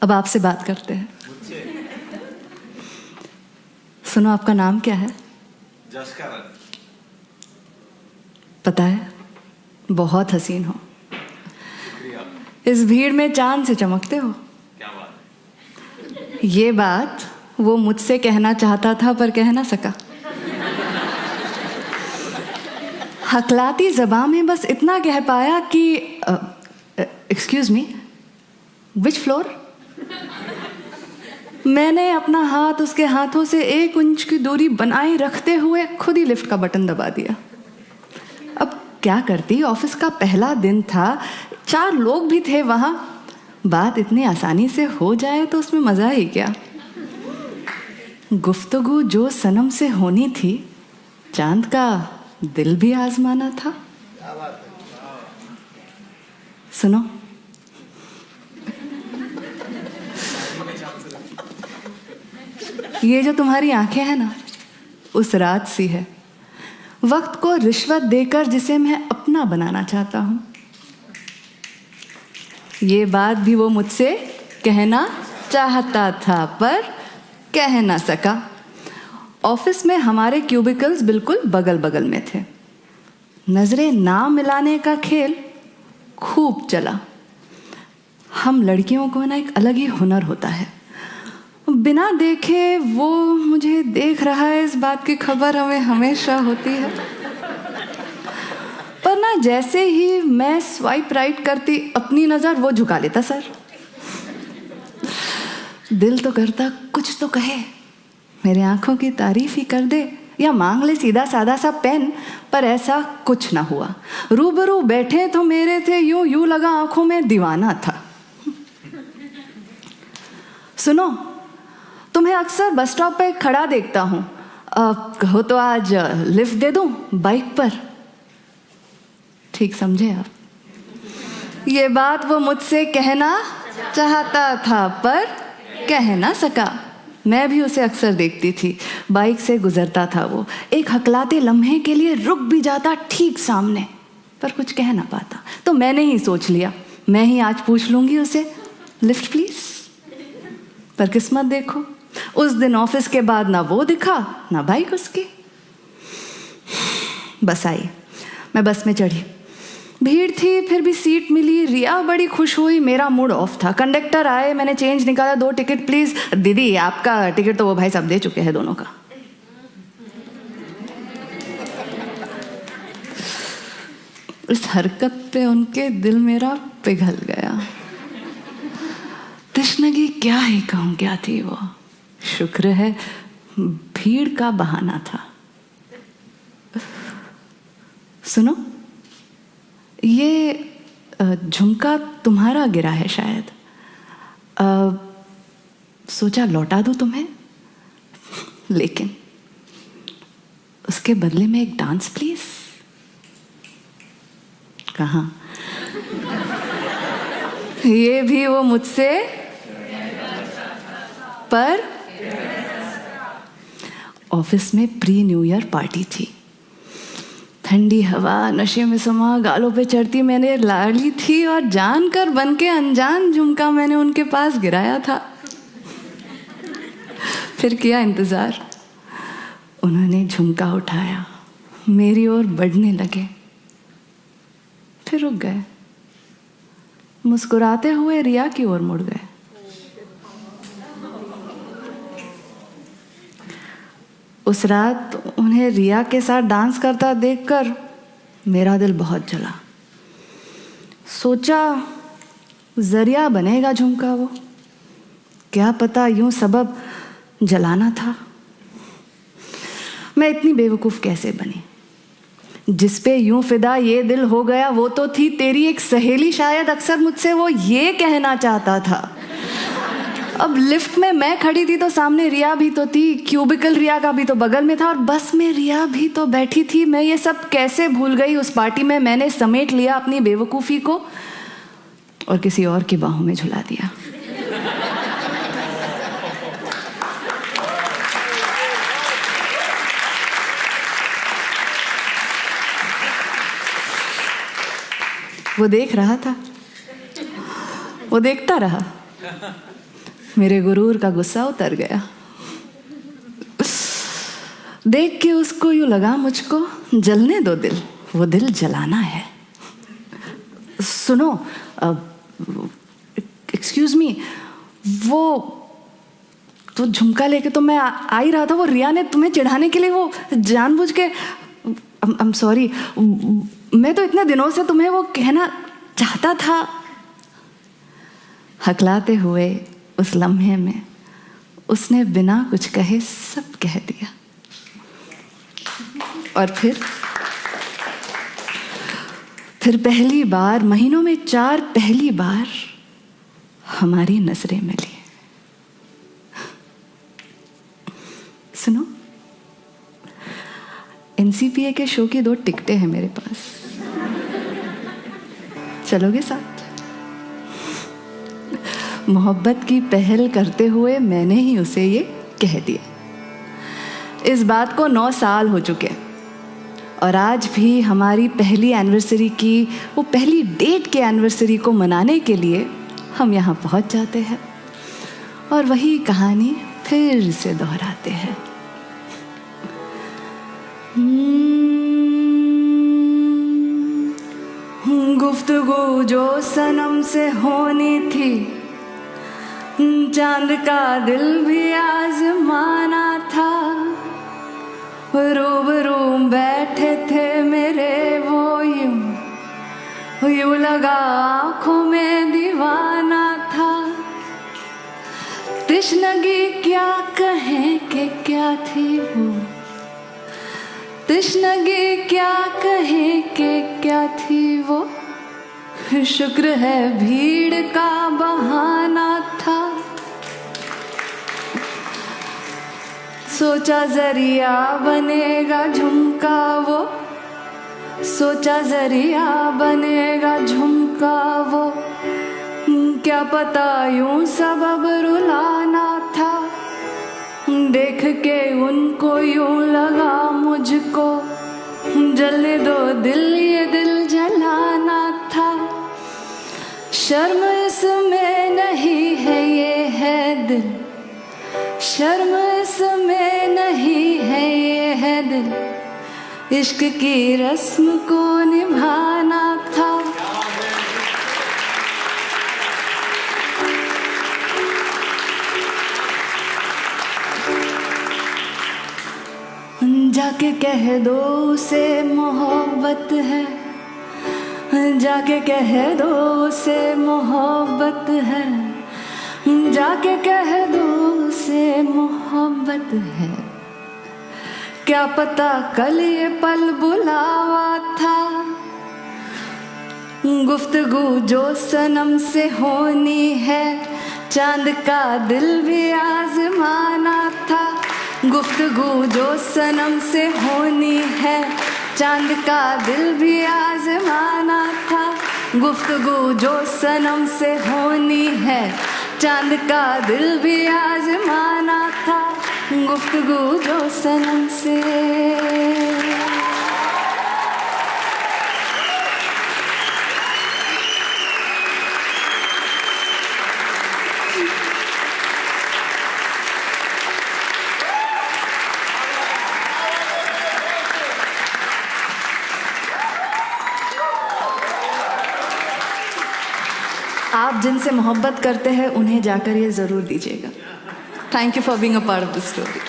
अब आपसे बात करते हैं। सुनो, आपका नाम क्या है? जसकरण। पता है, बहुत हसीन हो। शुक्रिया। इस भीड़ में चांद से चमकते हो। क्या बात है? ये बात वो मुझसे कहना चाहता था पर कह ना सका। हकलाती ज़बां में बस इतना कह पाया कि एक्सक्यूज मी, विच फ्लोर? मैंने अपना हाथ उसके हाथों से 1 इंच की दूरी बनाए रखते हुए खुद ही लिफ्ट का बटन दबा दिया। अब क्या करती, ऑफिस का पहला दिन था, 4 लोग भी थे वहां। बात इतनी आसानी से हो जाए तो उसमें मजा ही क्या। गुफ्तगू जो सनम से होनी थी, चांद का दिल भी आजमाना था। सुनो, ये जो तुम्हारी आंखें हैं ना, उस रात सी है, वक्त को रिश्वत देकर जिसे मैं अपना बनाना चाहता हूं। ये बात भी वो मुझसे कहना चाहता था पर कह ना सका। ऑफिस में हमारे क्यूबिकल्स बिल्कुल बगल बगल में थे। नजरें ना मिलाने का खेल खूब चला। हम लड़कियों को ना एक अलग ही हुनर होता है, बिना देखे वो मुझे देख रहा है, इस बात की खबर हमें हमेशा होती है। पर ना जैसे ही मैं स्वाइप राइट करती, अपनी नजर वो झुका लेता। सर, दिल तो करता कुछ तो कहे, मेरे आंखों की तारीफ ही कर दे या मांग ले सीधा सादा सा पेन, पर ऐसा कुछ ना हुआ। रूबरू बैठे तो मेरे थे, यूं यूं लगा आंखों में दीवाना था। सुनो, तुम्हें अक्सर बस स्टॉप पे खड़ा देखता हूं, कहो तो आज लिफ्ट दे दूं बाइक पर। ठीक समझे आप? ये बात वो मुझसे कहना चाहता था पर कह ना सका। मैं भी उसे अक्सर देखती थी, बाइक से गुजरता था वो, एक हकलाते लम्हे के लिए रुक भी जाता ठीक सामने, पर कुछ कह ना पाता। तो मैंने ही सोच लिया, मैं ही आज पूछ लूंगी उसे, लिफ्ट प्लीज। पर किस्मत देखो, उस दिन ऑफिस के बाद ना वो दिखा ना बाइक उसकी। बस आई, मैं बस में चढ़ी, भीड़ थी फिर भी सीट मिली। रिया बड़ी खुश हुई, मेरा मूड ऑफ था। कंडक्टर आए, मैंने चेंज निकाला, 2 टिकट प्लीज। दीदी आपका टिकट तो वो भाई साहब दे चुके हैं दोनों का। इस हरकत पे उनके दिल मेरा पिघल गया। तशनगी क्या ही कहूं, क्या थी वो। शुक्र है भीड़ का बहाना था। सुनो, ये झुमका तुम्हारा गिरा है शायद, सोचा लौटा दूं तुम्हें, लेकिन उसके बदले में एक डांस प्लीज। कहाँ? ये भी वो मुझसे पर। ऑफिस में प्री न्यू ईयर पार्टी थी, ठंडी हवा नशे में समा गालों पे चढ़ती। मैंने लाड़ी थी और जानकर बन के अनजान झुमका मैंने उनके पास गिराया था। फिर किया इंतजार, उन्होंने झुमका उठाया, मेरी ओर बढ़ने लगे, फिर रुक गए, मुस्कुराते हुए रिया की ओर मुड़ गए। उस रात उन्हें रिया के साथ डांस करता देखकर मेरा दिल बहुत जला। सोचा जरिया बनेगा झुमका वो, क्या पता यूं सबब जलाना था। मैं इतनी बेवकूफ कैसे बनी? जिस पे यूं फिदा ये दिल हो गया वो तो थी तेरी एक सहेली, शायद अक्सर मुझसे वो ये कहना चाहता था। अब लिफ्ट में मैं खड़ी थी तो सामने रिया भी तो थी, क्यूबिकल रिया का भी तो बगल में था, और बस में रिया भी तो बैठी थी। मैं ये सब कैसे भूल गई? उस पार्टी में मैंने समेट लिया अपनी बेवकूफ़ी को और किसी और की बाहों में झुला दिया। वो देख रहा था, वो देखता रहा, मेरे गुरूर का गुस्सा उतर गया। देख के उसको यूं लगा मुझको, जलने दो दिल, वो दिल जलाना है। सुनो, एक्सक्यूज मी, वो तो झुमका लेके तो मैं आ ही रहा था, वो रिया ने तुम्हें चिढ़ाने के लिए वो जानबूझ के, आई एम सॉरी, मैं तो इतने दिनों से तुम्हें वो कहना चाहता था। हकलाते हुए उस लम्हे में उसने बिना कुछ कहे सब कह दिया। और फिर पहली बार, महीनों में 4 पहली बार हमारी नजरें मिली। सुनो, NCPA के शो की 2 टिकटें हैं मेरे पास, चलोगे साथ? मोहब्बत की पहल करते हुए मैंने ही उसे ये कह दिया। इस बात को 9 साल हो चुके और आज भी हमारी पहली एनिवर्सरी की, वो पहली डेट के एनिवर्सरी को मनाने के लिए हम यहाँ पहुँच जाते हैं और वही कहानी फिर से दोहराते हैं। गुफ्तगू जो सनम से होनी थी, चांद का दिल भी आजमाना था। रूबरू बैठे थे मेरे वो यूं लगा आँखों में दीवाना था। तिश्नगी क्या कहें कि क्या थी वो, तिश्नगी क्या कहें कि क्या थी वो। शुक्र है भीड़ का बहाना था। सोचा जरिया बनेगा झुमका वो, सोचा जरिया बनेगा झुमका वो। क्या पता यूं सबब रुलाना था। देख के उनको यूं लगा मुझको, जलने दो दिल, ये दिल जलाना था। शर्म इसमें नहीं है, ये है दिल, शर्म इसमें नहीं है, ये है दिल। इश्क की रस्म को निभाना था। जाके कह दो उसे मोहब्बत है, जाके कह दो उसे मोहब्बत है, जाके कह दो उसे मोहब्बत है। क्या पता कल ये पल बुलावा था। गुफ्तगू जो सनम से होनी है, चांद का दिल भी आजमाना था। गुफ्तगू जो सनम से होनी है, चांद का दिल भी आजमाना था। गुफ्तगू जो सनम से होनी है, चांद का दिल भी आजमाना था। गुफ्तगू जो सनम से। आप जिनसे मोहब्बत करते हैं उन्हें जाकर ये ज़रूर दीजिएगा। Thank you for being a part of the story.